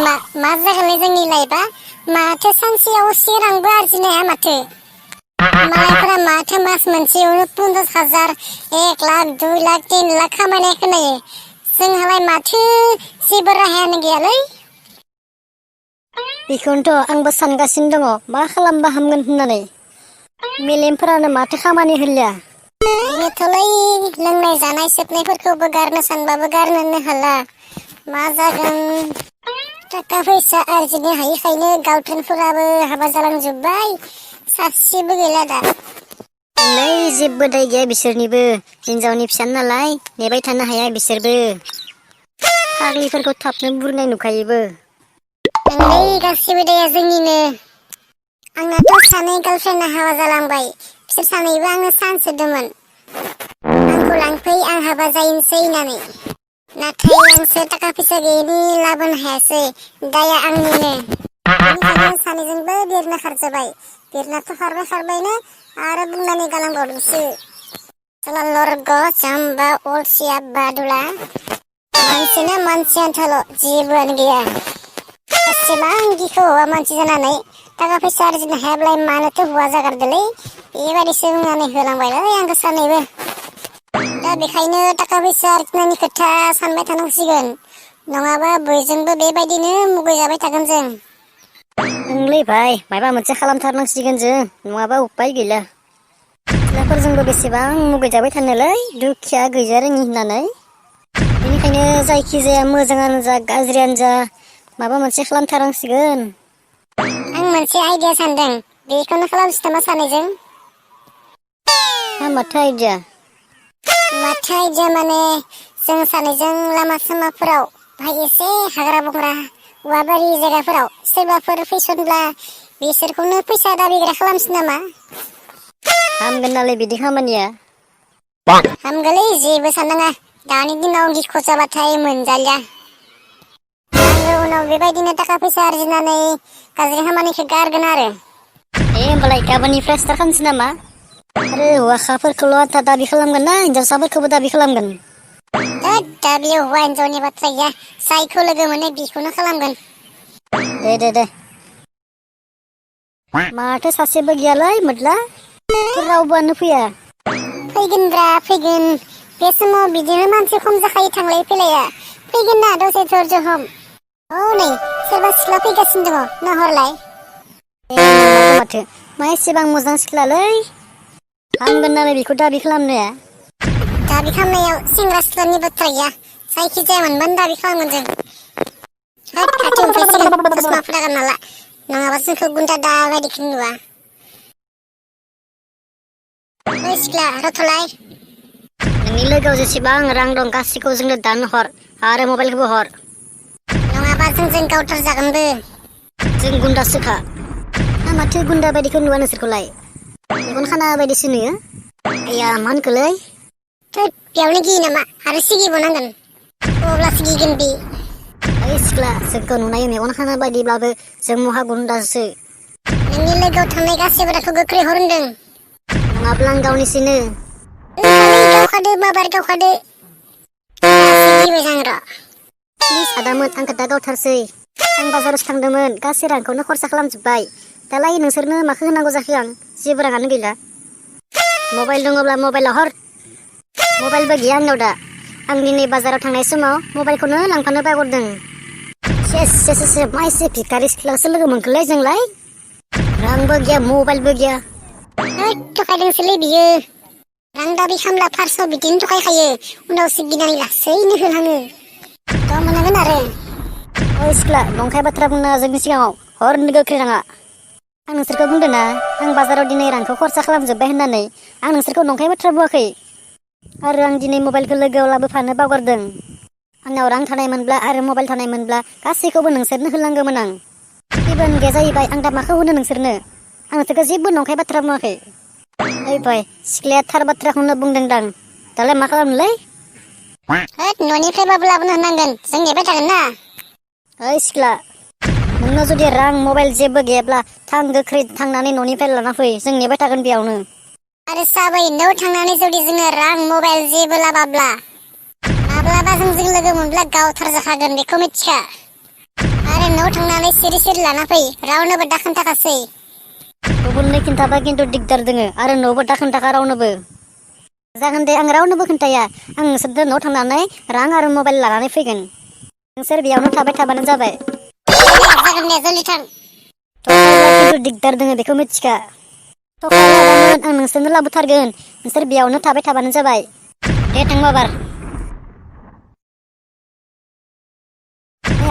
नामा मा जागोनलै जोंनि लाइफआ माथो सानसेयाव 1 रांबो आरजिनो हाया माथो मालायफोरा माथो मास मोनसेयावनो 50,000 1 लाख 2 लाख 3 लाख खामायनाय खोनायो जोंहालाय माथो जेबो राहायानो गैयालै। बेखौनोथ' आंबो सानगासिनो दङ मा खालामबा हामगोन होननानै मेलेमफोरानो माथो खामानि होलिया। बेनोथ'लै लोंनाय जानाय सोबनायफोरखौबो गारनो सानबाबो गारनोनो हाला मा जागोन। थाखा फैसा आरजिनो हायिखायनो गार्लफ्रेन्डफोराबो हाबा जालांजोब्बाय सासेबो गैला दा। नै जेबो दाय गैया बिसोरनिबो हिनजावनि फिसा नालाय नेबाय थानो हाया बिसोरबो फाग्लिफोरखौ थाबनो बुरनाय नुखायोबो। नोंलै गासिबो दाया जोंनिनो। आंनाथ' 2 गार्लफ्रेन्डआ हाबा जालांबाय बिसोर 2बो आंनो चान्स होदोंमोन आंखौ लांफै आं हाबा जाहैनोसै होननानै नाथाय आंसो थाखा फैसा गैयिनि लाबोनो हायासै दाया आंनिनो। बेनिखायनो 2जोंबो बिरना खारजाबाय बिरनाथ' खारबायनो आरो बुंनानै गालांबावदोंसो साला लरग' जाम्बा अलसिया बादुला मानसिना मानसि आन्थाल' जेबोआनो गैया। एसेबां गिखौ हौवा मानसि जानानै थाखा फैसा आरजिनो हायाब्लालाय मानोथो हौवा जागारदोलै बेबायदिसो बुंनानै होलांबायलै आंखौ 2बो। दा बेखायनो थाखा फैसा आरजिनायनि खोथा सानबाय थानांसिगोन नङाबा बयजोंबो बेबायदिनो मुगैजाबाय थागोन जों। ओंलै भाइ माबा मोनसे खालामथारनांसिगोन जों नङाबा उपाय गैला। सिख्लाफोरजोंबो बेसेबां मुगैजाबाय थानोलै दुखिया गैजा रोङि होननानै। बेनिखायनो जायखिजाया मोजाङानो जा गाज्रियानो जा माबा मोनसे खालामथारनांसिगोन। आं मोनसे आइडिया सानदों बेखौनो खालामसै नामा 2जों। माथो आइडिया? माथो आइडिया माने जों 2जों लामा सामाफोराव भाइ एसे हाग्रा बंग्रा औवाबारि जायगाफोराव सोरबाफोर फैसनब्ला बिसोरखौनो फैसा दाबिग्रा खालामसै नामा? हामगोन नालाय बिदि खामानिया। हामगोनलै जेबो साननाङा दानि दिनाव गिख' जाबाथाय मोनजालिया। आंबो उनाव बेबायदिनो थाखा फैसा आरजिनानै गाज्रि खामानिखौ गारगोन आरो। होमबालाय गाबोननिफ्राय स्टार्ट खालामसै नामा? आरो हौवासाफोरखौल' आन्था दाबि खालामगोन ना हिनजावसाफोरखौबो दाबि खालामगोन? होद दा बेयाव हौवा हिनजावनि बाथ्रा गैया जायखौ लोगो मोनो बेखौनो खालामगोन। दे माथो सासेबो गैयालै मोद्ला रावबोआनो फैया। फैगोनब्रा फैगोन बे समाव बिदिनो मानसि खम जाखायो थांलाय फैलाया फैगोन ना दसे धैर्य हम। औ नै सोरबा सिख्ला फैगासिनो दङ नाहरलाय। नंमारगौ माथो मा एसेबां मोजां सिख्लालै हामगोन नालाय बेखौ दाबि खालामनाया। दाबि खालामनायाव सेंग्रा सिख्लानि बाथ्रा गैया जायखिजाया मोनबानो दाबि खालामगोन जों। होद खाथियाव मोनफैसिगोन ससमाफोरा गानना ला नङाबा जोंखौ गुन्दा दा बायदिखौ नुवा। ओइ सिख्ला रथ'लाय। नोंनि लोगोआव जेसेबां रां दं गासैखौ जोंनो दानो हर आरो मबाइलखौबो हर। नङाबा जोंजों गावथार जागोनबो। जों गुन्दासोखा। आं माथो गुन्दा बायदिखौ नुवा नोंसोरखौलाय मेगन खाना बायदिसो नुयो। आइया मा होनखोलै? थोद बेयावनो गियो नामा आरो सिगिबावनांगोन अब्लासो गिगोन बे। ओइ सिख्ला जोंखौ नुनाय मेगन खाना बायदिब्लाबो जों महा गुन्दासो। नोंनि लोगोआव थानाय गासैबोखौ गोख्रै हर होनदों। नङाब्ला आं गावनिसैनो। गावखादो माबार गावखादो दासो गिबाय आं र'। प्लिज आदामोन आंखौ दा गावथारसै आं बाजारावसो थांदोंमोन गासै रांखौनो खरसा खालामजोब्बाय दालाय नोंसोरनो माखौ होनांगौ जाखो आं जेबो राङानो गैला। मबाइल दङब्ला मबाइलाव हर। मबाइलबो गैया आंनाव दा आं दिनै बाजाराव थांनाय समाव मबाइलखौनो लांफानो बावगारदों। सेस मा एसे भिखारि सिख्लासो लोगो मोनखोलै जोंलाय रांबो गैया मबाइलबो गैया। होद थगायदोंसोलै बियो रां दाबि खामला फार्स्टआव बिदिनो थगायखायो उनावसो गिनानै लासैनो होलाङो थ' मोनगोन आरो। ओइ सिख्ला नंखाय बाथ्रा बुंनाङा जोंनि सिगाङाव हर गोख्रै राङा। आं नोंसोरखौ बुंदों ना आं बाजाराव दिनै रांखौ खरसा खालामजोब्बाय होननानै आं नोंसोरखौ नंखाय बाथ्रा बुङाखै। आरो आं दिनै मबाइलखौ लोगोआव लाबोफानो बावगारदों। आंनाव रां थानायमोनब्ला आरो मबाइल थानायमोनब्ला गासैखौबो नोंसोरनो होलांगौमोन आं। जेबोआनो गैया जाहैबाय आं दा माखौ होनो नोंसोरनो आं नोंसोरखौ जेबो नंखाय बाथ्रा बुङाखै। ओइ भाइ सिख्लाया थार बाथ्राखौनो बुंदोंदां दालाय मा खालामनोलै? होद न'निफ्रायबाबो लाबोनो होनांगोन जों नेबाय थागोन ना। ओइ सिख्ला नोंनाव जुदि रां मबाइल जेबो गैयाब्ला थां गोख्रै थांनानै न'निफ्राय लाना फै जों नेबाय थागोन बेयावनो। आरो साबै न'आव थांनानै जुदि जोङो रां मबाइल जेबो लाबाब्ला माब्लाबा जोंजों लोगो मोनब्ला गावथार जाखागोन बेखौ मिथिखा। आरो न'आव थांनानै सिरि सिरि लाना फै रावनोबो दा खोन्थाखासै गुबुननो खिन्थाबा खिन्थु दिगदार दोङो आरो न'आवबो दा खोन्थाखा रावनोबो जागोन दे आं रावनोबो खोन्थाया आं नोंसोरजों न'आव थांनानै रां आरो मबाइल लानानै फैगोन नोंसोर बेयावनो थाबाय थाबानो जाबाय जागोन दे जल्दि थां थगायब्ला खिन्थु दिगदार दोङो बेखौ मिथिखा थगायाबामोन आं नोंसोरनो लाबोथारगोन नोंसोर बेयावनो थाबाय थाबानो जाबाय दे थां बाबार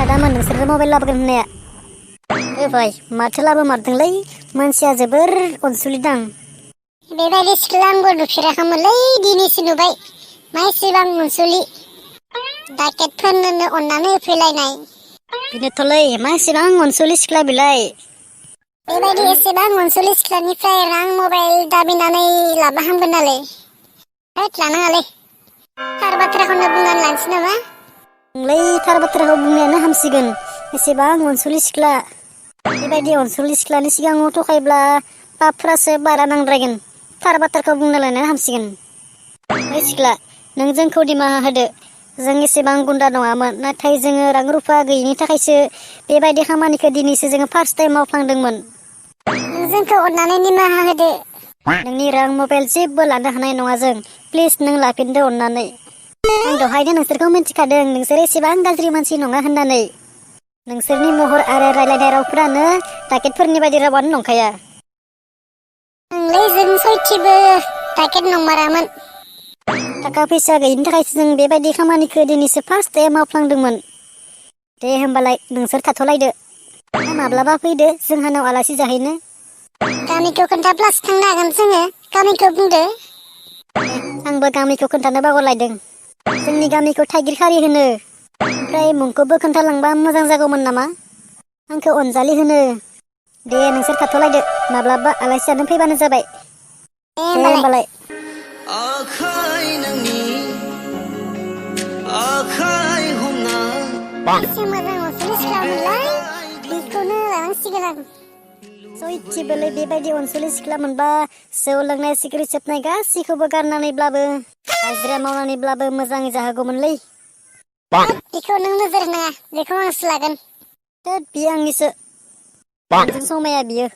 आदामोन नोंसोरनो मबाइल लाबोगोन होननाया भाई माथो लाबोमारदोंलै मानसिया जोबोर अनसुलि दां बेबायदि सिख्ला आंबो नुफेराखैमोनलै दिनैसो नुबाय मा एसेबां अनसुलि डाकेटफोरनोनो अननानै होफैलायनाय बेनोथ'लै मा एसेबां अनसुलि सिख्ला बेलाय बेबायदि एसेबां अनसुलि सिख्लानिफ्राय रां मबाइल दाबिनानै लाबा हामगोन नालाय होद लानाङालै थार बाथ्राखौनो बुंनानै लानोसै नामा नोंलाय थार बाथ्राखौ बुंनायानो हामसिगोन एसेबां अनसुलि सिख्ला बेबायदि अनसुलि सिख्लानि सिगाङाव थगायब्ला पापफ्रासो बारा नांद्रायगोन थार बाथ्राखौ बुंना लानाया हामसिगोन ओइ सिख्ला नों जोंखौ निमाहा होदो जों एसेबां गुन्दा नङामोन नाथाय जोङो रां रुफा गैयिनि थाखायसो बेबायदि खामानिखौ दिनैसो जोङो फार्स्ट टाइम मावफ्लांदोंमोन नों जोंखौ अननानै निमाहा होदो नोंनि रां मबाइल जेबो लानो हानाय नङा जों प्लिज नों लाफिनदो अननानै आं दहायनो नोंसोरखौ मिथिखादों नोंसोर एसेबां गाज्रि मानसि नङा होननानै नोंसोरनि महर आरो रायलायनाय रावफोरानो डाकेटफोरनि बायदि रावानो नंखाया नोंलाय जों सयथिबो डाकेट नंमारामोन थाखा फैसा गैयिनि थाखायसो जों बेबायदि खामानिखौ दिनैसो फार्स्ट टाइम मावफ्लांदोंमोन दे होमबालाय नोंसोर थाथ'लायदो माब्लाबा फैदो जोंहानाव आलासि जाहैनो गामिखौ खोन्थाब्लासो थांनो हागोन जोङो गामिखौ बुंदो आंबो गामिखौ खोन्थानो बावगारलायदों जोंनि गामिखौ थाइगिरखारि होनो ओमफ्राय मुंखौबो खोन्थालांबा मोजां जागौमोन नामा आंखौ अनजालि होनो दे नोंसोर थाथ'लायदो माब्लाबा आलासि जानो फैबानो जाबाय दे दे होमबालाय आखाइ नोंनि आखाइ हमना एसे मोजां अनसुलि सिख्लामोनलाय बेखौनो लानांसिगोन आं सयथिबोलै बेबायदि अनसुलि सिख्ला मोनबा जौ लोंनाय सिगारेट सोबनाय गासैखौबो गारनानैब्लाबो हाजिरा मावनानैब्लाबो मोजाङै जाहोगौमोनलै बेखौ नों नोजोर होनाङा बेखौ आंसो लागोन बियो आंनिसो नोंजों समाया बियो